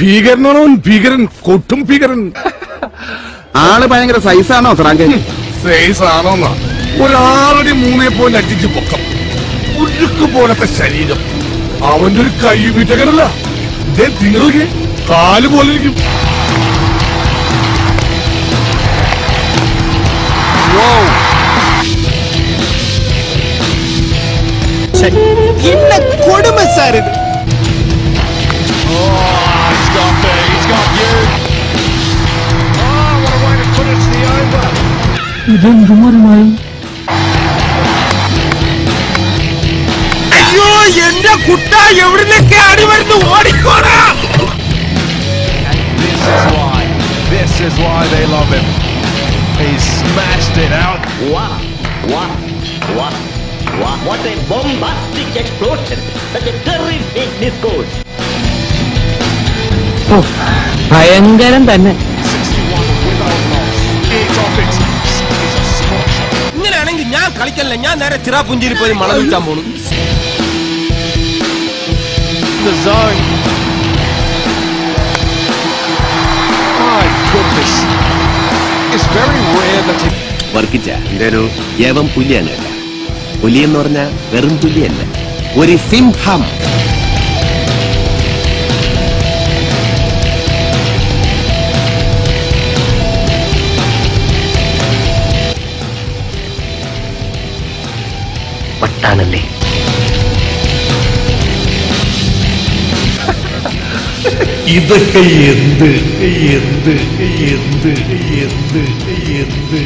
ഭീകരനാണോ? ഭീകരൻ, കൊട്ടും ഭീകരൻ. ആള് ഭയങ്കര സൈസാണോ ഫ്രാങ്ക്? സൈസ് ആണോന്നാ? ഒരാളുടെ 3.5 പൊക്കം, ഉരുക്ക് പോലത്തെ ശരീരം. അവന്റെ ഒരു കൈ വിറ്റകരല്ല, നിങ്ങൾക്ക് കാല് പോലെ ഇരിക്കും. என்ன கொடுமை சார் இது? അയ്യോ എന്റെ കുട്ട എവിടുന്നൊക്കെ അടി വരുന്നു, ഓടിക്കോടാ. This is why they love him. He smashed it out. What a bombastic explosion. Such a terrific discourse. ഭയങ്കരം തന്നെ. ഇങ്ങനെയാണെങ്കിൽ ഞാൻ കളിക്കല്ല, ഞാൻ നേരെ ചിറാപുഞ്ചിയിൽ പോയി മണം വിൽക്കാൻ പോണു. The zone. My goodness. It's very rare that he... വർക്കിച്ച എന്തേനു യവം പുലിയാണ്. പുലി എന്ന് പറഞ്ഞാൽ വെറും പുലിയല്ല, ഒരു സിംഹം. വട്ടാണല്ലേ? ഇതൊക്കെ എന്ത് എന്ത് എന്ത് എന്ത് എന്ത്